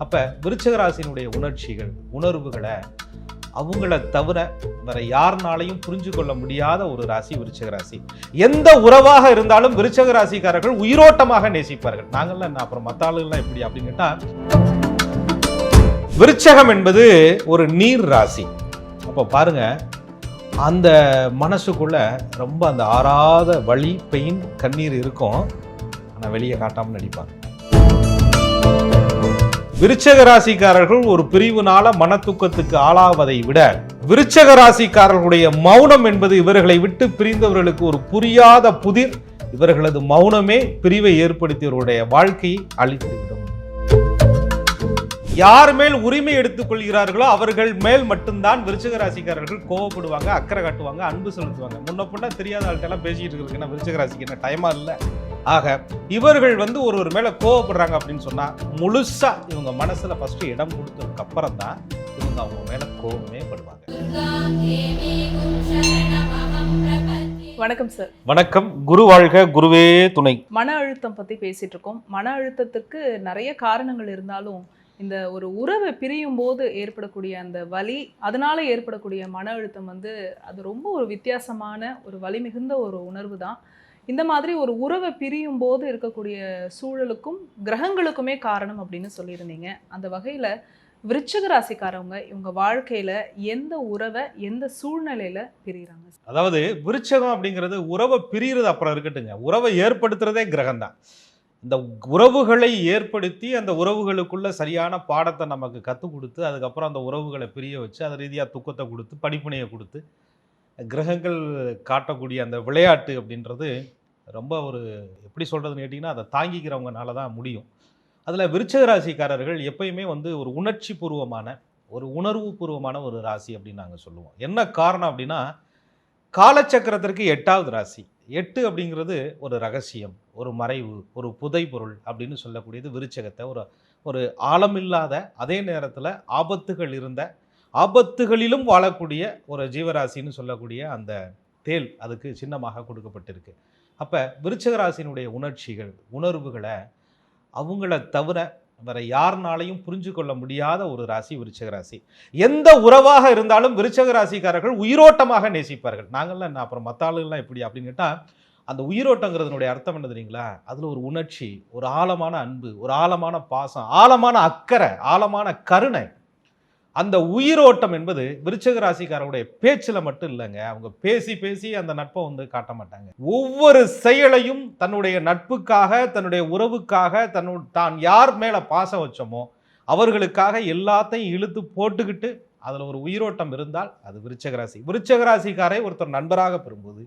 அப்போ விருச்சிக ராசியினுடைய உணர்ச்சிகள் உணர்வுகளை அவங்கள தவிர வேற யாருனாலையும் புரிஞ்சு கொள்ள முடியாத ஒரு ராசி விருச்சிக ராசி. எந்த உறவாக இருந்தாலும் விருச்சிக ராசிக்காரர்கள் உயிரோட்டமாக நேசிப்பார்கள். நாங்கள்லாம் என்ன அப்புறம் மற்ற ஆளுகள்லாம் எப்படி அப்படின்னு கேட்டா, விருச்சகம் என்பது ஒரு நீர் ராசி. அப்போ பாருங்க, அந்த மனசுக்குள்ள ரொம்ப அந்த ஆறாத வலி பெயின் கண்ணீர் இருக்கும், ஆனால் வெளியே காட்டாமல் நடிப்பாங்க. விருச்சக ராசிக்காரர்கள் ஒரு பிரிவுனால மன துக்கத்துக்கு ஆளாவதை விட விருச்சக ராசிக்காரர்களுடைய மௌனம் என்பது இவர்களை விட்டு பிரிந்தவர்களுக்கு ஒரு புரியாத புதிர். இவர்களது மௌனமே பிரிவை ஏற்படுத்தியவருடைய வாழ்க்கையை அழித்துவிடும். யார் மேல் உரிமை எடுத்துக் கொள்கிறார்களோ அவர்கள் மேல் மட்டும்தான் விருச்சிக ராசிக்காரர்கள் கோவப்படுவாங்க, அக்கறை காட்டுவாங்க, அன்பு செலுத்துவாங்க. முன்ன பின்ன தெரியாத ஆள்கிட்ட பேசிட்டு இருக்கு விருச்சிக ராசிக்கு என்ன டைமா இல்லை. ஆக இவர்கள் ஒரு மேல கோவப்படுறாங்க அப்படின்னு சொன்னா முழுசா இவங்க மனசுல ஃபர்ஸ்ட் இடம் கொடுத்ததுக்கு அப்புறம் தான் இவங்க அவங்க மேல கோவமே படுவாங்க. வணக்கம் சார். வணக்கம். குரு வாழ்க, குருவே துணை. மன அழுத்தம் பத்தி பேசிட்டு இருக்கோம். மன அழுத்தத்துக்கு நிறைய காரணங்கள் இருந்தாலும் இந்த ஒரு உறவை பிரியும் போது ஏற்படக்கூடிய அந்த வலி, அதனால ஏற்படக்கூடிய மன அழுத்தம் அது ரொம்ப ஒரு வித்தியாசமான ஒரு வலி மிகுந்த ஒரு உணர்வு தான். இந்த மாதிரி ஒரு உறவை பிரியும் போது இருக்கக்கூடிய சூழலுக்கும் கிரகங்களுக்குமே காரணம் அப்படின்னு சொல்லியிருந்தீங்க. அந்த வகையில விருச்சிக ராசிக்காரவங்க இவங்க வாழ்க்கையில எந்த உறவை எந்த சூழ்நிலையில பிரிகிறாங்க? அதாவது விருச்சகம் அப்படிங்கிறது உறவை பிரிகிறது அப்புறம் இருக்கட்டுங்க, உறவை ஏற்படுத்துறதே கிரகம் தான். இந்த உறவுகளை ஏற்படுத்தி அந்த உறவுகளுக்குள்ள சரியான பாடத்தை நமக்கு கற்றுக் கொடுத்து அதுக்கப்புறம் அந்த உறவுகளை பிரிய வச்சு அது ரீதியாக துக்கத்தை கொடுத்து படிப்பினையை கொடுத்து கிரகங்கள் காட்டக்கூடிய அந்த விளையாட்டு அப்படின்றது ரொம்ப ஒரு எப்படி சொல்கிறதுன்னு கேட்டிங்கன்னா அதை தாங்கிக்கிறவங்கனால தான் முடியும். அதில் விருச்சிக ராசிக்காரர்கள் எப்பயுமே ஒரு உணர்ச்சி பூர்வமான ஒரு உணர்வு பூர்வமான ஒரு ராசி அப்படின்னு நாங்கள் சொல்லுவோம். என்ன காரணம் அப்படின்னா, காலச்சக்கரத்திற்கு 8வது ராசி. 8 அப்படிங்கிறது ஒரு ரகசியம், ஒரு மறைவு, ஒரு புதை பொருள் அப்படின்னு சொல்லக்கூடியது விருச்சகத்தை ஒரு ஆழமில்லாத, அதே நேரத்தில் ஆபத்துகள் இருந்த, ஆபத்துகளிலும் வாழக்கூடிய ஒரு ஜீவராசின்னு சொல்லக்கூடிய அந்த தேல் அதுக்கு சின்னமாக கொடுக்கப்பட்டிருக்கு. அப்போ விருச்சிக ராசியினுடைய உணர்ச்சிகள் உணர்வுகளை அவங்கள தவிர வேற யாருனாலையும் புரிஞ்சு கொள்ள முடியாத ஒரு ராசி விருச்சிக ராசி. எந்த உறவாக இருந்தாலும் விருச்சிக ராசிக்காரர்கள் உயிரோட்டமாக நேசிப்பார்கள். நாங்கள்லாம் என்ன அப்புறம் மற்ற ஆளுகள்லாம் எப்படி அப்படின்னு கேட்டால், அந்த உயிரோட்டங்கிறதுனுடைய அர்த்தம் என்ன தெரியுங்களா? அதில் ஒரு உணர்ச்சி, ஒரு ஆழமான அன்பு, ஒரு ஆழமான பாசம், ஆழமான அக்கறை, ஆழமான கருணை. அந்த உயிரோட்டம் என்பது விருச்சிக ராசிக்காரருடைய பேச்சில் மட்டும் இல்லைங்க. அவங்க பேசி பேசி அந்த நட்பை காட்ட மாட்டாங்க. ஒவ்வொரு செயலையும் தன்னுடைய நட்புக்காக, தன்னுடைய உறவுக்காக, தான் யார் மேலே பாசம் வச்சோமோ அவர்களுக்காக எல்லாத்தையும் இழுத்து போட்டுக்கிட்டு அதில் ஒரு உயிரோட்டம் இருந்தால் அது விருச்சிக ராசி. விருச்சிக ராசிக்காரை ஒருத்தர் நண்பராக பெறும்போது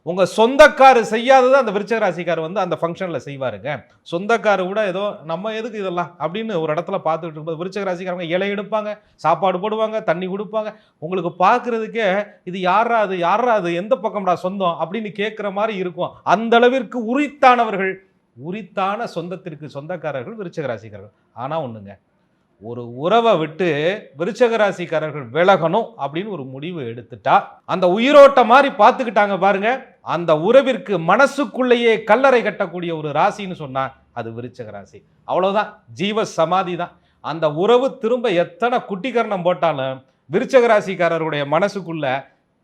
உங்கள் சொந்தக்காரு செய்யாதது அந்த விருச்சிக ராசிக்கார் அந்த ஃபங்க்ஷனில் செய்வாருங்க. சொந்தக்காரு கூட ஏதோ நம்ம எதுக்கு இதெல்லாம் அப்படின்னு ஒரு இடத்துல பார்த்துக்கிட்டு இருக்கும்போது விருச்சிக ராசிக்காரங்க இலை எடுப்பாங்க, சாப்பாடு போடுவாங்க, தண்ணி கொடுப்பாங்க. உங்களுக்கு பார்க்குறதுக்கே இது யாரா அது எந்த பக்கம்டா சொந்தம் அப்படின்னு கேட்குற மாதிரி இருக்கும். அந்த அளவிற்கு உரித்தானவர்கள், உரித்தான சொந்தத்திற்கு சொந்தக்காரர்கள் விருச்சிக ராசிக்காரர்கள். ஆனால் ஒன்றுங்க, ஒரு உறவை விட்டு விருச்சிக ராசிக்காரர்கள் விலகணும் அப்படின்னு ஒரு முடிவு எடுத்துட்டா அந்த உயிரோட்ட மாதிரி பார்த்துக்கிட்டாங்க பாருங்க, அந்த உறவிற்கு மனசுக்குள்ளேயே கல்லறை கட்டக்கூடிய ஒரு ராசின்னு சொன்னா அது விருச்சிக ராசி. அவ்வளவுதான், ஜீவ சமாதி தான். அந்த உறவு திரும்ப எத்தனை குட்டிகரணம் போட்டாலும் விருச்சிக ராசிக்காரருடைய மனசுக்குள்ள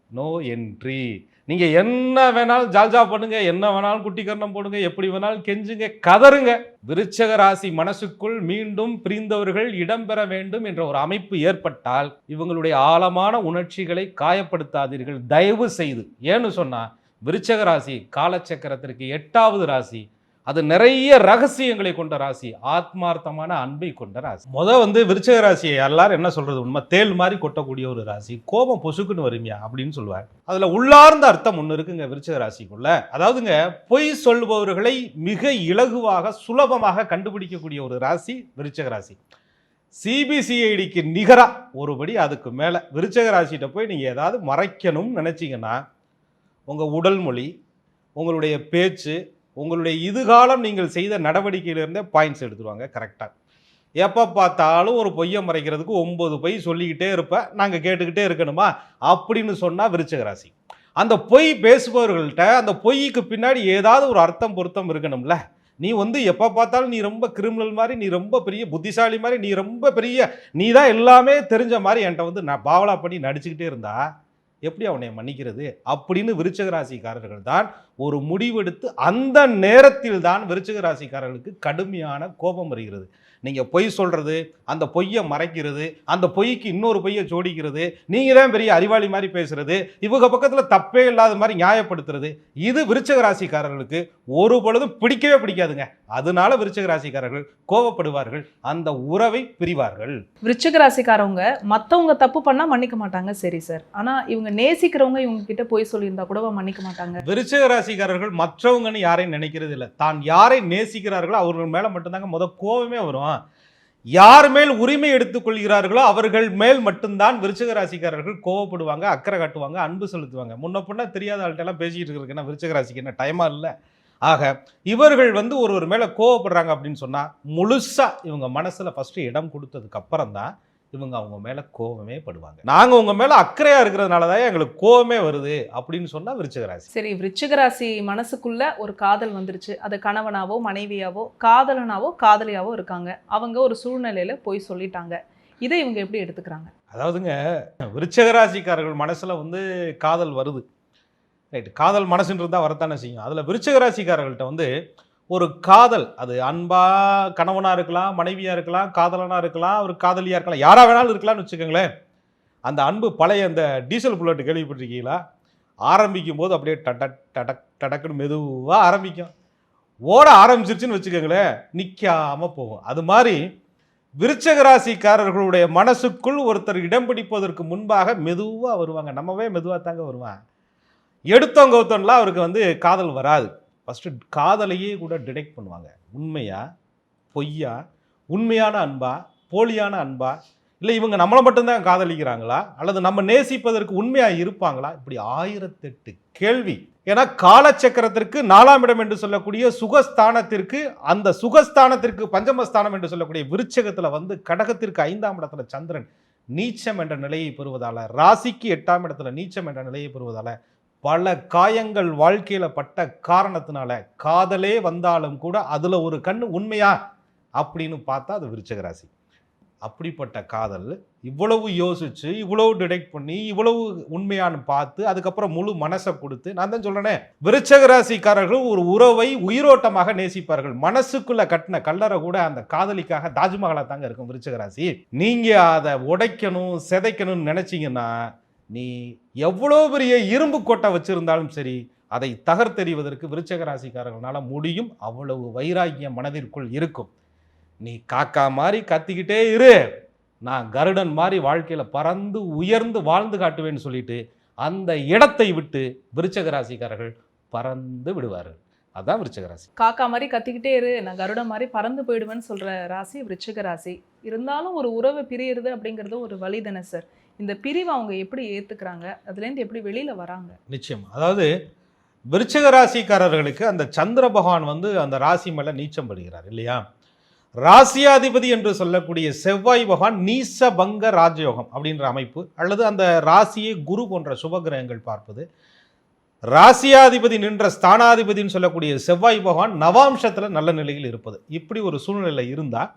நோ என்ட்ரி. நீங்க என்ன வேணாலும் ஜால்ஜா பண்ணுங்க, என்ன வேணாலும் குட்டிகரணம் போடுங்க, எப்படி வேணாலும் கெஞ்சுங்க, கதறுங்க. விருச்சிக ராசி மனசுக்குள் மீண்டும் பிரிந்தவர்கள் இடம்பெற வேண்டும் என்ற ஒரு அமைப்பு ஏற்பட்டால் இவங்களுடைய ஆழமான உணர்ச்சிகளை காயப்படுத்தாதீர்கள் தயவு செய்து. ஏன்னு சொன்னா விருச்சிக ராசி காலச்சக்கரத்திற்கு 8வது ராசி. அது நிறைய ரகசியங்களை கொண்ட ராசி, ஆத்மார்த்தமான அன்பை கொண்ட ராசி. விருச்சிக ராசியை எல்லாரும் என்ன சொல்றது, உண்மை தேல் மாதிரி கொட்டக்கூடிய ஒரு ராசி. கோபம் பொசுக்குன்னு வருமியா அப்படின்னு சொல்லுவார். அதுல உள்ளார்ந்த அர்த்தம் ஒண்ணு இருக்குங்க விருச்சிக ராசிக்குள்ள. அதாவதுங்க, பொய் சொல்பவர்களை மிக இலகுவாக சுலபமாக கண்டுபிடிக்கக்கூடிய ஒரு ராசி விருச்சிக ராசி. சிபிசிஐடிக்கு நிகரா ஒருபடி அதுக்கு மேல விருச்சிக ராசிகிட்ட போய் நீங்க ஏதாவது மறைக்கணும்னு நினைச்சீங்கன்னா உங்க உடல் மொழி, உங்களுடைய பேச்சு, உங்களுடைய இதுகாலம் நீங்கள் செய்த நடவடிக்கையிலிருந்தே பாயிண்ட்ஸ் எடுத்துருவாங்க கரெக்டாக. எப்போ பார்த்தாலும் ஒரு பொய்யை மறைக்கிறதுக்கு 9 பொய் சொல்லிக்கிட்டே இருப்பேன், நாங்கள் கேட்டுக்கிட்டே இருக்கணுமா அப்படின்னு சொன்னால் விருச்சிக ராசி. அந்த பொய் பேசுபவர்கள்ட்ட அந்த பொய்க்கு பின்னாடி ஏதாவது ஒரு அர்த்தம் பொருத்தம் இருக்கணும்ல. நீ வந்து எப்போ பார்த்தாலும் நீ ரொம்ப கிரிமினல் மாதிரி, நீ ரொம்ப பெரிய புத்திசாலி மாதிரி, நீ ரொம்ப பெரிய, நீ தான் எல்லாமே தெரிஞ்ச மாதிரி என்கிட்ட வந்து நான் பாவலா பண்ணி நடிச்சுக்கிட்டே இருந்தா எப்படி அவனை மன்னிக்கிறது அப்படின்னு விருச்சிக ராசிக்காரர்கள் தான் ஒரு முடிவெடுத்து அந்த நேரத்தில் தான் விருச்சிக ராசிக்காரர்களுக்கு கடுமையான கோபம் வருகிறது. நீங்கள் பொய் சொல்கிறது, அந்த பொய்யை மறைக்கிறது, அந்த பொய்க்கு இன்னொரு பொய்யை ஜோடிக்கிறது, நீங்கள் தான் பெரிய அறிவாளி மாதிரி பேசுறது, இவங்க பக்கத்தில் தப்பே இல்லாத மாதிரி நியாயப்படுத்துறது, இது விருச்சிக ராசிக்காரர்களுக்கு ஒரு பொழுதும் பிடிக்கவே பிடிக்காதுங்க. அதனால விருச்சிக ராசிக்காரர்கள் கோபப்படுவார்கள், அந்த உறவை பிரிவார்கள். விருச்சிக ராசிக்காரவங்க மற்றவங்க தப்பு பண்ணா மன்னிக்க மாட்டாங்க, சரி சார். ஆனா இவங்க நேசிக்கிறவங்க இவங்க கிட்ட போய் சொல்லியிருந்தா கூட மன்னிக்க மாட்டாங்க. விருச்சிக ராசிக்காரர்கள் மற்றவங்கன்னு யாரையும் நினைக்கிறது இல்லை. தான் யாரை நேசிக்கிறார்களோ அவர்கள் மேல மட்டும்தாங்க கோபமே வரும். யார் மேல் உரிமை எடுத்துக் கொள்கிறார்களோ அவர்கள் மேல் மட்டும்தான் விருச்சிக ராசிக்காரர்கள் கோவப்படுவாங்க, அக்கறை காட்டுவாங்க, அன்பு செலுத்துவாங்க. முன்ன பின்ன தெரியாத ஆள்கிட்ட எல்லாம் பேசிட்டு இருக்குன்னா விருச்சிக ராசிக்கு என்ன டைமா இல்லை. ஆக இவர்கள் வந்து ஒருவர் மேல கோவப்படுறாங்க அப்படின்னு சொன்னா முழுசா இவங்க மனசுல ஃபர்ஸ்ட் இடம் கொடுத்ததுக்கு அப்புறம் தான் இவங்க அவங்க மேல கோபமே படுவாங்க. நாங்க உங்க மேல அக்கறையா இருக்கிறதுனால தான் எங்களுக்கு கோபமே வருது அப்படின்னு சொன்னா விருச்சிக ராசி. சரி, விருச்சிக ராசி மனசுக்குள்ள ஒரு காதல் வந்துருச்சு. அது கணவனாவோ மனைவியாவோ காதலனாவோ காதலியாவோ இருக்காங்க. அவங்க ஒரு சூழ்நிலையில போய் சொல்லிட்டாங்க. இதை இவங்க எப்படி எடுத்துக்கிறாங்க? அதாவதுங்க, விருச்சிக ராசிக்காரர்கள் மனசுல வந்து காதல் வருது, ரைட். காதல் மனசுன்னு இருந்தால் வரத்தானே செய்யும். அதில் விருச்சிக ராசிக்காரர்கள்ட்ட வந்து ஒரு காதல், அது அன்பா கணவனாக இருக்கலாம், மனைவியாக இருக்கலாம், காதலனாக இருக்கலாம், ஒரு காதலியாக இருக்கலாம், யாராக வேணாலும் இருக்கலாம்னு வச்சுக்கோங்களேன். அந்த அன்பு பழைய அந்த டீசல் புல்லட் கேள்விப்பட்டிருக்கீங்களா? ஆரம்பிக்கும் போது அப்படியே டடக் டடக் டடக்குன்னு மெதுவாக ஆரம்பிக்கும். ஓட ஆரம்பிச்சிருச்சுன்னு வச்சுக்கோங்களேன், நிற்காமல் போகும். அது மாதிரி விருச்சிக ராசிக்காரர்களுடைய மனசுக்குள் ஒருத்தர் இடம் பிடிப்பதற்கு முன்பாக மெதுவாக வருவாங்க. நம்மவே மெதுவாக தாங்க வருவாங்க. எடுத்தோம் கௌத்தம்லாம் அவருக்கு வந்து காதல் வராது. ஃபஸ்ட்டு காதலையே கூட டிடெக்ட் பண்ணுவாங்க. உண்மையா பொய்யா, உண்மையான அன்பா போலியான அன்பா, இல்லை இவங்க நம்மளை மட்டும்தான் காதலிக்கிறாங்களா, அல்லது நம்ம நேசிப்பதற்கு உண்மையாக இருப்பாங்களா, இப்படி 1008 கேள்வி. ஏன்னா காலச்சக்கரத்திற்கு 4ஆம் இடம் என்று சொல்லக்கூடிய சுகஸ்தானத்திற்கு, அந்த சுகஸ்தானத்திற்கு பஞ்சமஸ்தானம் என்று சொல்லக்கூடிய விருச்சிகத்தில் வந்து கடகத்திற்கு 5ஆம் இடத்துல சந்திரன் நீச்சம் என்ற நிலையை பெறுவதால, ராசிக்கு 8ஆம் இடத்துல நீச்சம் என்ற நிலையை பெறுவதால பல காயங்கள் வாழ்க்கையில பட்ட காரணத்தினால காதலே வந்தாலும் கூட அதுல ஒரு கண்ணு உண்மையா அப்படின்னு பார்த்தா அது விருச்சிக ராசி. அப்படிப்பட்ட காதல் இவ்வளவு யோசிச்சு, இவ்வளவு டிடெக்ட் பண்ணி, இவ்வளவு உண்மையானு பார்த்து அதுக்கப்புறம் முழு மனசை கொடுத்து, நான் தான் சொல்றேனே, விருச்சிக ராசிக்காரர்கள் ஒரு உறவை உயிரோட்டமாக நேசிப்பார்கள். மனசுக்குள்ள கட்டின கல்லறை கூட அந்த காதலிக்காக தாஜ்மஹாலா தாங்க இருக்கும் விருச்சிக ராசி. நீங்க அதை உடைக்கணும் சிதைக்கணும்னு நினைச்சீங்கன்னா நீ எவ்வளோ பெரிய இரும்பு கோட்டை வச்சிருந்தாலும் சரி, அதை தகர்த்தெறிவதற்கு விருச்சிக ராசிக்காரர்களால முடியும். அவ்வளவு வைராக்கியம் மனதிற்குள் இருக்கும். நீ காக்கா மாதிரி கத்திக்கிட்டே இரு, நான் கருடன் மாதிரி வாழ்க்கையில பறந்து உயர்ந்து வாழ்ந்து காட்டுவேன்னு சொல்லிட்டு அந்த இடத்தை விட்டு விருச்சிக ராசிக்காரர்கள் பறந்து விடுவார்கள். அதான் விருச்சிக ராசி. காக்கா மாதிரி கத்திக்கிட்டே இரு, நான் கருடன் மாதிரி பறந்து போயிடுவேன்னு சொல்ற ராசி விருச்சிக ராசி. இருந்தாலும் ஒரு உறவை பிரியுறது அப்படிங்கிறது ஒரு வழி தானே சார். இந்த பிரிவை அவங்க எப்படி ஏத்துக்கிறாங்க, அதுலேருந்து எப்படி வெளியில வராங்க? நிச்சயம். அதாவது விருச்சிக ராசிக்காரர்களுக்கு அந்த சந்திர பகவான் வந்து அந்த ராசி மேல நீச்சம் பெறுகிறார் இல்லையா? ராசியாதிபதி என்று சொல்லக்கூடிய செவ்வாய் பகவான் நீச பங்க ராஜயோகம் அப்படின்ற அமைப்பு, அல்லது அந்த ராசியை குரு போன்ற சுபகிரகங்கள் பார்ப்பது, ராசியாதிபதி நின்ற ஸ்தானாதிபதினு சொல்லக்கூடிய செவ்வாய் பகவான் நவாம்சத்தில் நல்ல நிலையில் இருப்பது, இப்படி ஒரு சூழ்நிலை இருந்தால்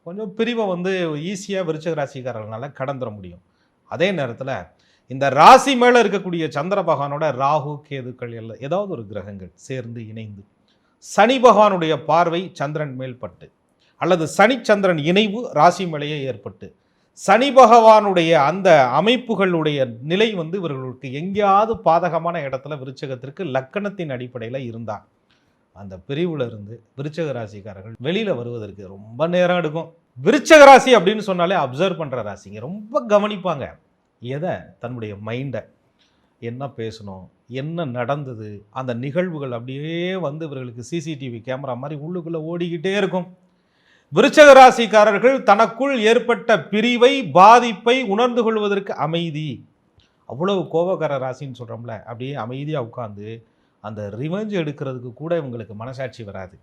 கொஞ்சம் பிரிவை வந்து ஈஸியாக விருச்சிக ராசிக்காரர்களால கடந்துட முடியும். அதே நேரத்தில் இந்த ராசி மேலே இருக்கக்கூடிய சந்திர பகவானோட ராகு கேதுக்கள் எல்லாம் ஏதாவது ஒரு கிரகங்கள் சேர்ந்து இணைந்து, சனி பகவானுடைய பார்வை சந்திரன் மேல் பட்டு, அல்லது சனி சந்திரன் இணைவு ராசி மேலேயே ஏற்பட்டு, சனி பகவானுடைய அந்த அமைப்புகளுடைய நிலை வந்து இவர்களுக்கு எங்கேயாவது பாதகமான இடத்துல விருச்சிகத்திற்கு லக்கணத்தின் அடிப்படையில் இருந்தால் அந்த பிரிவுல இருந்து விருச்சிக ராசிக்காரர்கள் வெளியில வருவதற்கு ரொம்ப நேரம் எடுக்கும். விருச்சிக ராசி அப்படின்னு சொன்னாலே அப்சர்வ் பண்ற ராசிங்க, ரொம்ப கவனிப்பாங்க. எதை? தன்னுடைய மைண்டை, என்ன பேசணும், என்ன நடந்தது, அந்த நிகழ்வுகள் அப்படியே வந்து இவர்களுக்கு சிசிடிவி கேமரா மாதிரி உள்ளுக்குள்ள ஓடிக்கிட்டே இருக்கும். விருச்சிக ராசிக்காரர்கள் தனக்குள் ஏற்பட்ட பிரிவை பாதிப்பை உணர்ந்து கொள்வதற்கு அமைதி, அவ்வளவு கோபக்கார ராசின்னு சொல்றோம்ல, அப்படியே அமைதியாக உட்காந்து அந்த ரிவெஞ்ச் எடுக்கிறதுக்கு கூட இவங்களுக்கு மனசாட்சி வராது.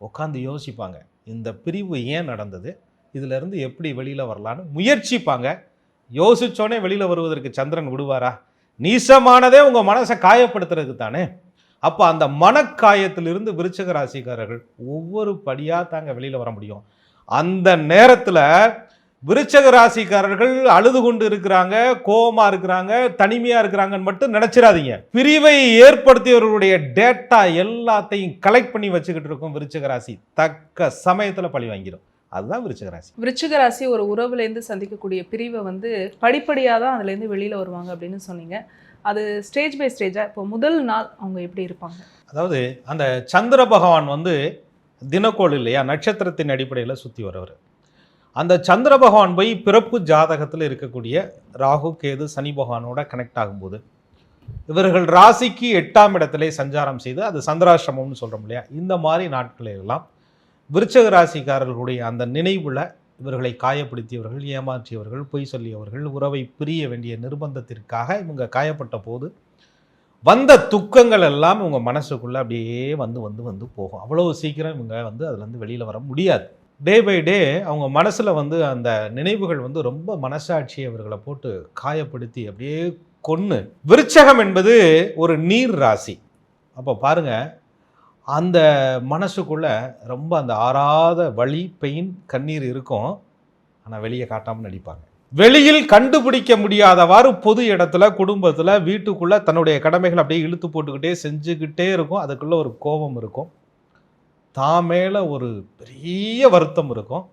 உட்காந்து யோசிப்பாங்க, இந்த பிரிவு ஏன் நடந்தது, இதிலிருந்து எப்படி வெளியில் வரலான்னு முயற்சிப்பாங்க. யோசிச்சோன்னே வெளியில் வருவதற்கு சந்திரன் விடுவாரா? நீசமானதே உங்கள் மனசை காயப்படுத்துறதுக்கு தானே. அப்போ அந்த மனக்காயத்திலிருந்து விருச்சிக ராசிக்காரர்கள் ஒவ்வொரு படியா தாங்க வெளியில வர முடியும். அந்த நேரத்துல விருச்சிக ராசிக்காரர்கள் அழுது கொண்டு இருக்கிறாங்க, கோபமா இருக்கிறாங்க, தனிமையா இருக்கிறாங்கன்னு மட்டும் நினைச்சிடாதீங்க. பிரிவை ஏற்படுத்தியவர்களுடைய டேட்டா எல்லாத்தையும் கலெக்ட் பண்ணி வச்சுக்கிட்டு இருக்கும் விருச்சிக ராசி. தக்க சமயத்துல பழி வாங்கிடும். அதுதான் விருச்சிக ராசி. விருச்சிக ராசி ஒரு உறவுலேருந்து சந்திக்கக்கூடிய பிரிவை வந்து படிப்படியாக தான் அதுலேருந்து வெளியில் வருவாங்க அப்படின்னு சொன்னீங்க. அது ஸ்டேஜ் பை ஸ்டேஜாக இப்போ முதல் நாள் அவங்க எப்படி இருப்பாங்க? அதாவது அந்த சந்திர பகவான் வந்து தினக்கோள் இல்லையா, நட்சத்திரத்தின் அடிப்படையில் சுற்றி வரவர். அந்த சந்திர பகவான் போய் பிறப்பு ஜாதகத்தில் இருக்கக்கூடிய ராகு கேது சனி பகவானோட கனெக்ட் ஆகும்போது இவர்கள் ராசிக்கு 8ஆம் இடத்திலே சஞ்சாரம் செய்து, அது சந்திராஷ்டிரமம்னு சொல்கிறோம் இல்லையா, இந்த மாதிரி நாட்களெல்லாம் விருச்சிக ராசிக்காரர்களுடைய அந்த நினைவுல இவர்களை காயப்படுத்தியவர்கள், ஏமாற்றியவர்கள், பொய் சொல்லியவர்கள், உறவை பிரிய வேண்டிய நிர்பந்தத்திற்காக இவங்க காயப்பட்ட போது வந்த துக்கங்கள் எல்லாம் இவங்க மனசுக்குள்ள அப்படியே வந்து வந்து வந்து போகும். அவ்வளவு சீக்கிரம் இவங்க வந்து அதுலேருந்து வெளியில் வர முடியாது. டே பை டே அவங்க மனசுல வந்து அந்த நினைவுகள் வந்து ரொம்ப மனசாட்சியை அவர்களை போட்டு காயப்படுத்தி அப்படியே கொன்று. விருச்சகம் என்பது ஒரு நீர் ராசி. அப்போ பாருங்க, அந்த மனசுக்குள்ள ரொம்ப அந்த ஆறாத வலி, பெயின், கண்ணீர் இருக்கும். ஆனால் வெளியே காட்டாமல் நடிப்பாங்க. வெளியில் கண்டுபிடிக்க முடியாதவாறு பொது இடத்துல, குடும்பத்தில், வீட்டுக்குள்ள தன்னுடைய கடமைகள் அப்படியே இழுத்து போட்டுக்கிட்டே செஞ்சுக்கிட்டே இருக்கும். அதுக்குள்ள ஒரு கோபம் இருக்கும், தான் மேலே ஒரு பெரிய வருத்தம் இருக்கும்,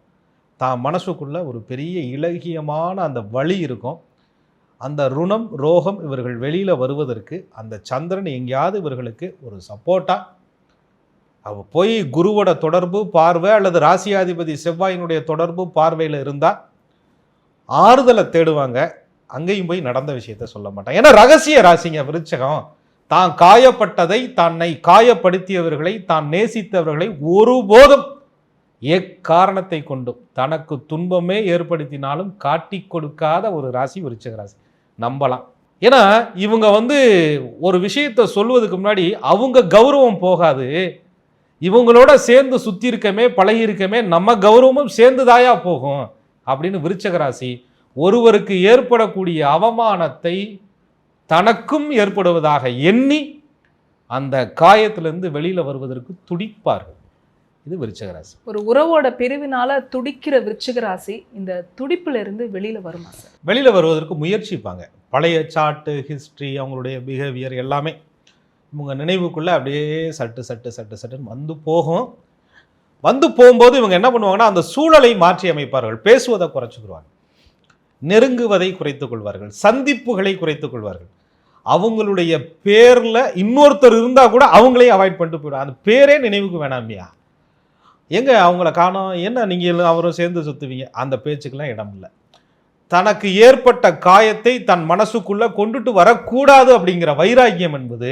தான் மனசுக்குள்ள ஒரு பெரிய இலகியமான அந்த வலி இருக்கும். அந்த ருணம், ரோகம் இவர்கள் வெளியில் வருவதற்கு அந்த சந்திரன் எங்கேயாவது இவர்களுக்கு ஒரு சப்போர்ட்டாக போய் குருவோட தொடர்பு, பார்வை அல்லது ராசியாதிபதி செவ்வாயினுடைய தொடர்பு, பார்வையில் இருந்தால் ஆறுதலை தேடுவாங்க. அங்கேயும் போய் நடந்த விஷயத்த சொல்ல மாட்டாங்க. ஏன்னா ரகசிய ராசிங்க விருச்சகம். தான் காயப்பட்டதை, தன்னை காயப்படுத்தியவர்களை, தான் நேசித்தவர்களை ஒருபோதும் எக்காரணத்தை கொண்டும் தனக்கு துன்பமே ஏற்படுத்தினாலும் காட்டி கொடுக்காத ஒரு ராசி விருச்சிக ராசி. நம்பலாம். ஏன்னா இவங்க வந்து ஒரு விஷயத்தை சொல்வதுக்கு முன்னாடி அவங்க கௌரவம் போகாது, இவங்களோட சேர்ந்து சுற்றி இருக்கமே, பழகி இருக்கமே, நம்ம கௌரவமும் சேர்ந்து தாயா போகும் அப்படின்னு விருச்சிக ராசி ஒருவருக்கு ஏற்படக்கூடிய அவமானத்தை தனக்கும் ஏற்படுவதாக எண்ணி அந்த காயத்திலிருந்து வெளியில் வருவதற்கு துடிப்பார்கள். இது விருச்சிக ராசி. ஒரு உறவோட பிரிவினால துடிக்கிற விருச்சிக ராசி இந்த துடிப்புல இருந்து வெளியில வருமா சார்? வெளியில் வருவதற்கு முயற்சிப்பாங்க. பழைய சாட்டு, ஹிஸ்ட்ரி, அவங்களுடைய பிஹேவியர் எல்லாமே இவங்க நினைவுக்குள்ளே அப்படியே சட்டு சட்டு சட்டு சட்டுன்னு வந்து போகும். வந்து போகும்போது இவங்க என்ன பண்ணுவாங்கன்னா அந்த சூழலை மாற்றி அமைப்பார்கள். பேசுவதை குறைச்சிக்குவாங்க, நெருங்குவதை குறைத்துக் கொள்வார்கள், சந்திப்புகளை குறைத்துக் கொள்வார்கள். அவங்களுடைய பேரில் இன்னொருத்தர் இருந்தால் கூட அவங்களையும் அவாய்ட் பண்ணிட்டு போயிடும். அந்த பேரே நினைவுக்கு வேணாமியா, எங்கே அவங்கள காணோம், என்ன நீங்கள் அவரும் சேர்ந்து சுற்றுவீங்க, அந்த பேச்சுக்கெல்லாம் இடம் இல்லை. தனக்கு ஏற்பட்ட காயத்தை தன் மனசுக்குள்ளே கொண்டுட்டு வரக்கூடாது அப்படிங்கிற வைராக்கியம் என்பது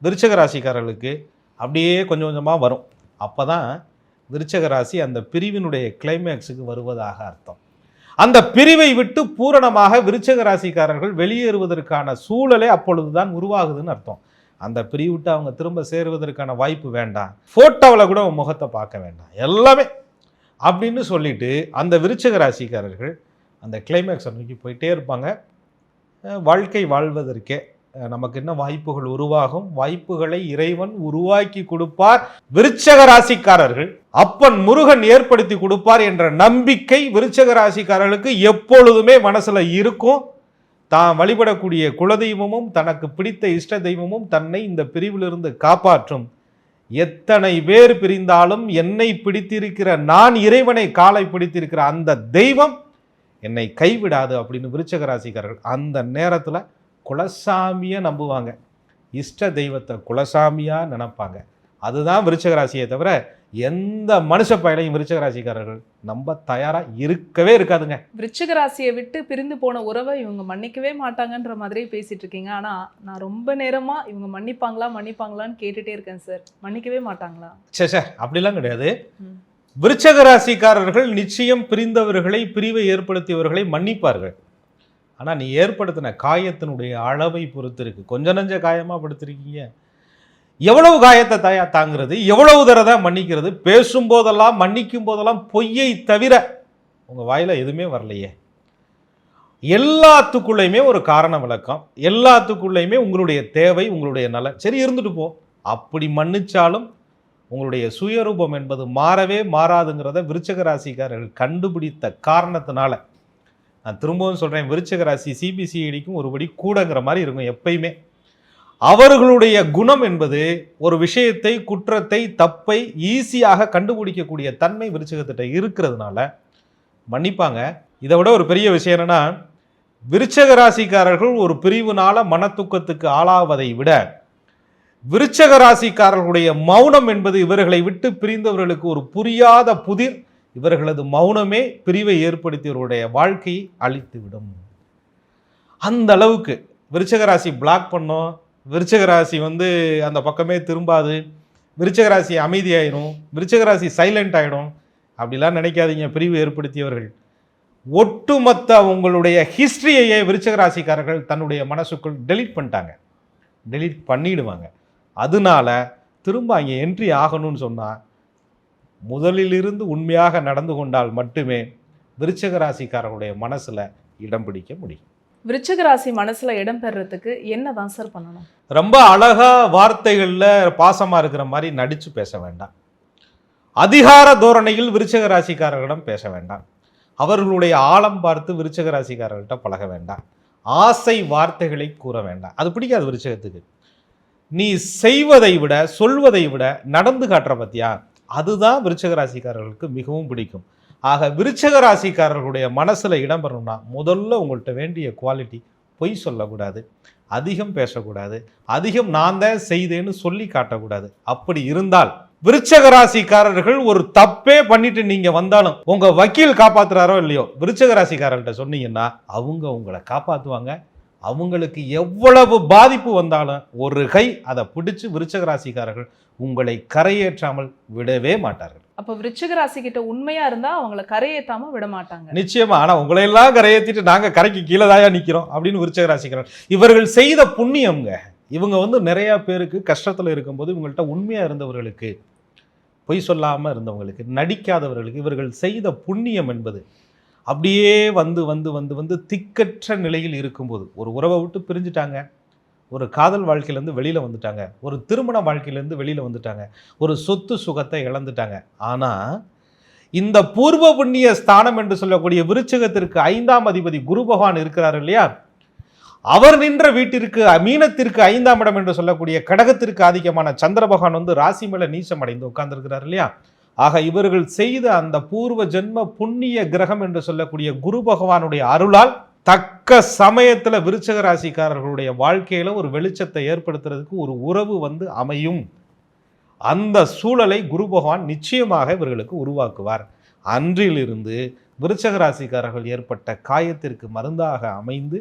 விருச்சிக ராசிக்காரர்களுக்கு அப்படியே கொஞ்சம் கொஞ்சமாக வரும். அப்போ தான் விருச்சிக ராசி அந்த பிரிவினுடைய கிளைமேக்ஸுக்கு வருவதாக அர்த்தம். அந்த பிரிவை விட்டு பூரணமாக விருச்சிக ராசிக்காரர்கள் வெளியேறுவதற்கான சூழலே அப்பொழுதுதான் உருவாகுதுன்னு அர்த்தம். அந்த பிரிவு விட்டு அவங்க திரும்ப சேருவதற்கான வாய்ப்பு வேண்டாம், ஃபோட்டோவில் கூட முகத்தை பார்க்க வேண்டாம், எல்லாமே அப்படின்னு சொல்லிட்டு அந்த விருச்சிக ராசிக்காரர்கள் அந்த கிளைமேக்ஸை நோக்கி போயிட்டே இருப்பாங்க. வாழ்க்கை வாழ்வதற்கே நமக்கு என்ன வாய்ப்புகள் உருவாகும், வாய்ப்புகளை இறைவன் உருவாக்கி கொடுப்பார், விருச்சிக ராசிக்காரர்கள் அப்பன் முருகன் ஏற்படுத்தி கொடுப்பார் என்ற நம்பிக்கை விருச்சிக ராசிக்காரர்களுக்கு எப்பொழுதுமே மனசுல இருக்கும். தான் வழிபடக்கூடிய குலதெய்வமும் தனக்கு பிடித்த இஷ்ட தெய்வமும் தன்னை இந்த பிரிவிலிருந்து காப்பாற்றும். எத்தனை பேர் பிரிந்தாலும் என்னை பிடித்திருக்கிற நான் இறைவனை காலை பிடித்திருக்கிற அந்த தெய்வம் என்னை கைவிடாது அப்படின்னு விருச்சிக ராசிக்காரர்கள் அந்த நேரத்தில் குலசாமியை நம்புவாங்க, இஷ்ட தெய்வத்தை குலசாமியா நினைப்பாங்க. அதுதான் விருச்சிக ராசியை தவிர எந்த மனுஷ பயனையும் விருச்சிக ராசிக்காரர்கள் நம்ப தயாரா இருக்கவே இருக்காதுங்க. விருச்சிக ராசியை விட்டு பிரிந்து போன உறவை இவங்க மன்னிக்கவே மாட்டாங்கன்ற மாதிரி பேசிட்டு இருக்கீங்க. ஆனா நான் ரொம்ப நேரமா இவங்க மன்னிப்பாங்களான்னு கேட்டுட்டே இருக்கேன் சார். மன்னிக்கவே மாட்டாங்களா? சே அப்படிலாம் கிடையாது. விருச்சிக ராசிக்காரர்கள் நிச்சயம் பிரிந்தவர்களை, பிரிவை ஏற்படுத்தியவர்களை மன்னிப்பார்கள். ஆனால் நீ ஏற்படுத்தின காயத்தினுடைய அளவை பொறுத்து இருக்கு. கொஞ்சம் நஞ்ச காயமாக படுத்திருக்கீங்க, எவ்வளவு காயத்தை தாங்கிறது, எவ்வளவு தடவை மன்னிக்கிறது? பேசும்போதெல்லாம் மன்னிக்கும் போதெல்லாம் பொய்யை தவிர உங்கள் வாயில் எதுவுமே வரலையே. எல்லாத்துக்குள்ளேயுமே ஒரு காரண விளக்கம், எல்லாத்துக்குள்ளேயுமே உங்களுடைய தேவை, உங்களுடைய நலன். சரி இருந்துட்டு போ, அப்படி மன்னிச்சாலும் உங்களுடைய சுயரூபம் என்பது மாறவே மாறாதுங்கிறத விருச்சிக ராசிக்காரர்கள் கண்டுபிடித்த காரணத்தினால, நான் திரும்பவும் சொல்கிறேன், விருச்சிக ராசி சிபிசிஐடிக்கும் ஒருபடி கூடங்கிற மாதிரி இருக்கும் எப்பயுமே. அவர்களுடைய குணம் என்பது ஒரு விஷயத்தை, குற்றத்தை, தப்பை ஈஸியாக கண்டுபிடிக்கக்கூடிய தன்மை விருச்சிகத்திட்ட இருக்கிறதுனால மன்னிப்பாங்க. இதை விட ஒரு பெரிய விஷயம் என்னன்னா, விருச்சிக ராசிக்காரர்கள் ஒரு பிரிவுனால மனத்துக்கத்துக்கு ஆளாவதை விட விருச்சிக ராசிக்காரர்களுடைய மௌனம் என்பது இவர்களை விட்டு பிரிந்தவர்களுக்கு ஒரு புரியாத புதிர். இவர்களது மௌனமே பிரிவை ஏற்படுத்தியவர்களுடைய வாழ்க்கையை அழித்துவிடும். அந்த அளவுக்கு விருச்சிக ராசி பிளாக் பண்ணோம், விருச்சிக ராசி அந்த பக்கமே திரும்பாது, விருச்சிக ராசி அமைதியாயிடும், விருச்சிக ராசி சைலண்ட் ஆகிடும் அப்படிலாம் நினைக்காதீங்க. பிரிவு ஏற்படுத்தியவர்கள் ஒட்டுமொத்த உங்களுடைய ஹிஸ்டரியையே விருச்சிக ராசிக்காரர்கள் தன்னுடைய மனசுக்குள் டெலீட் பண்ணிட்டாங்க, டெலீட் பண்ணிடுவாங்க. அதனால திரும்ப அங்கே என்ட்ரி ஆகணும்னு சொன்னால் முதலிலிருந்து உண்மையாக நடந்து கொண்டால் மட்டுமே விருச்சிக ராசிக்காரர்களுடைய மனசில் இடம் பிடிக்க முடியும். விருச்சிக ராசி மனசுல இடம் பெறறதுக்கு என்னதான் சார் பண்ணணும்? ரொம்ப அழகா வார்த்தைகளில் பாசமாக இருக்கிற மாதிரி நடித்து பேச வேண்டாம். அதிகார தோரணையில் விருச்சிக ராசிக்காரர்களிடம் பேச வேண்டாம். அவர்களுடைய ஆழம் பார்த்து விருச்சிக ராசிக்காரர்கிட்ட பழக வேண்டாம். ஆசை வார்த்தைகளை கூற வேண்டாம். அது பிடிக்காது விருச்சிகத்துக்கு. நீ செய்வதை விட, சொல்வதை விட நடந்து காட்டுற பத்தியா, அதுதான் விருச்சிக ராசிக்காரர்களுக்கு மிகவும் பிடிக்கும். ஆக விருச்சிக ராசிக்காரர்களுடைய மனசில் இடம் பெறணும்னா முதல்ல உங்கள்கிட்ட வேண்டிய குவாலிட்டி பொய் சொல்லக்கூடாது, அதிகம் பேசக்கூடாது, அதிகம் நான் தான் செய்தேன்னு சொல்லி காட்டக்கூடாது. அப்படி இருந்தால் விருச்சிக ராசிக்காரர்கள் ஒரு தப்பே பண்ணிட்டு நீங்க வந்தாலும் உங்க வக்கீல் காப்பாத்துறாரோ இல்லையோ, விருச்சிக ராசிக்காரர்கிட்ட சொன்னீங்கன்னா அவங்க உங்களை காப்பாற்றுவாங்க. அவங்களுக்கு எவ்வளவு பாதிப்பு வந்தாலும் ஒரு கை அதை பிடிச்சு விருச்சிக ராசிக்காரர்கள் உங்களை கரையேற்றாமல் விடவே மாட்டார்கள். அப்ப விருச்சிக ராசி கிட்ட உண்மையா இருந்தா அவங்கள கரையேத்தாம விட மாட்டாங்க. நிச்சயமா. ஆனா உங்களை எல்லாம் கரையேற்றிட்டு நாங்க கரைக்கு கீழே தாயா நிக்கிறோம் அப்படின்னு விருச்சிக ராசிக்காரர்கள். இவர்கள் செய்த புண்ணியம்ங்க. இவங்க நிறைய பேருக்கு கஷ்டத்துல இருக்கும்போது இவங்கள்ட்ட உண்மையா இருந்தவர்களுக்கு, பொய் சொல்லாம இருந்தவங்களுக்கு, நடிக்காதவர்களுக்கு இவர்கள் செய்த புண்ணியம் என்பது அப்படியே வந்து திக்கற்ற நிலையில் இருக்கும்போது, ஒரு உறவை விட்டு பிரிஞ்சுட்டாங்க, ஒரு காதல் வாழ்க்கையிலேருந்து வெளியில் வந்துட்டாங்க, ஒரு திருமண வாழ்க்கையிலேருந்து வெளியில் வந்துட்டாங்க, ஒரு சொத்து சுகத்தை இழந்துட்டாங்க. ஆனால் இந்த பூர்வ புண்ணிய ஸ்தானம் என்று சொல்லக்கூடிய விருச்சிகத்திற்கு 5ஆம் அதிபதி குரு பகவான் இருக்கிறார் இல்லையா, அவர் நின்ற வீட்டிற்கு, மீனத்திற்கு 5ஆம் இடம் என்று சொல்லக்கூடிய கடகத்திற்கு ஆதிக்கமான சந்திர பகவான் ராசி மேல நீச்சம் அடைந்து உட்கார்ந்துருக்கிறார் இல்லையா. ஆக இவர்கள் செய்த அந்த பூர்வ ஜென்ம புண்ணிய கிரகம் என்று சொல்லக்கூடிய குரு பகவானுடைய அருளால் தக்க சமயத்தில் விருச்சிக ராசிக்காரர்களுடைய வாழ்க்கையில ஒரு வெளிச்சத்தை ஏற்படுத்துறதுக்கு ஒரு உறவு அமையும். அந்த சூழலை குரு பகவான் நிச்சயமாக இவர்களுக்கு உருவாக்குவார். அன்றிலிருந்து விருச்சிக ராசிக்காரர்கள் ஏற்பட்ட காயத்திற்கு மருந்தாக அமைந்து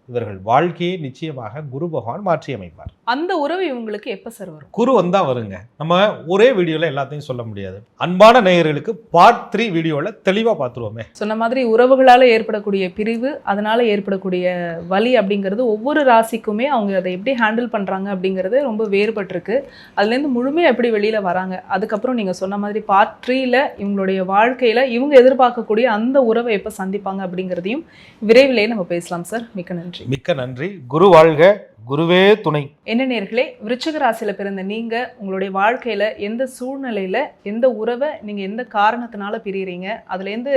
இவர்கள் வாழ்க்கையை நிச்சயமாக குரு பகவான் மாற்றி அமைப்பார். அந்த உறவு இவங்களுக்கு எப்ப சார் வரும்? குரு வந்தா வருங்க. நம்ம ஒரே வீடியோல எல்லாத்தையும் சொல்ல முடியாது. அன்பான நேயர்களுக்கு பார்ட் 3 வீடியோல தெளிவா பார்த்துருவோமே. சொன்ன மாதிரி உறவுகளால ஏற்படக்கூடிய பிரிவு, அதனால ஏற்படக்கூடிய வலி அப்படிங்கிறது ஒவ்வொரு ராசிக்குமே அவங்க அதை எப்படி ஹேண்டில் பண்றாங்க அப்படிங்கிறது ரொம்ப வேறுபட்டிருக்கு. அதுலேருந்து முழுமையாக எப்படி வெளியில வராங்க, அதுக்கப்புறம் நீங்க சொன்ன மாதிரி பார்ட் 3ல இவங்களுடைய வாழ்க்கையில இவங்க எதிர்பார்க்கக்கூடிய அந்த உறவை எப்ப சந்திப்பாங்க அப்படிங்கிறதையும் விரைவிலேயே நம்ம பேசலாம் சார். மிக்க நன்றி. மிக்க நன்றி. குரு வாழ்க, குருவே துணை. என்ன நேயர்களே, விருச்சிக ராசியில பிறந்த நீங்க உங்களுடைய வாழ்க்கையில எந்த சூழ்நிலையில எந்த உறவை நீங்க எந்த காரணத்தினால பிரிகிறீங்க, அதுலேருந்து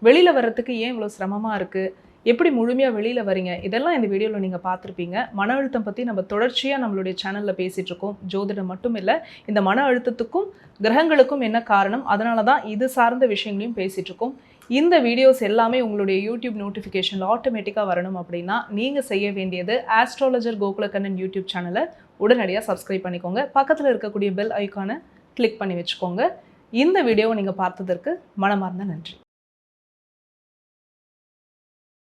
வெளியில வர்றதுக்கு ஏன் இவ்வளோ சிரமமா இருக்கு, எப்படி முழுமையாக வெளியில் வரீங்க, இதெல்லாம் இந்த வீடியோவில் நீங்கள் பார்த்துருப்பீங்க. மன அழுத்தம் பற்றி நம்ம தொடர்ச்சியாக நம்மளுடைய சேனலில் பேசிகிட்டு இருக்கோம். ஜோதிடம் மட்டும் இல்லை, இந்த மன அழுத்தத்துக்கும் கிரகங்களுக்கும் என்ன காரணம், அதனால தான் இது சார்ந்த விஷயங்களையும் பேசிகிட்டு இருக்கோம். இந்த வீடியோஸ் எல்லாமே உங்களுடைய யூடியூப் நோட்டிஃபிகேஷனில் ஆட்டோமேட்டிக்காக வரணும் அப்படின்னா நீங்கள் செய்ய வேண்டியது ஆஸ்ட்ராலஜர் கோகுலக்கண்ணன் யூடியூப் சேனலை உடனடியாக சப்ஸ்கிரைப் பண்ணிக்கோங்க. பக்கத்தில் இருக்கக்கூடிய பெல் ஐக்கானை கிளிக் பண்ணி வச்சுக்கோங்க. இந்த வீடியோவை நீங்கள் பார்த்ததற்கு மனமார்ந்த நன்றி.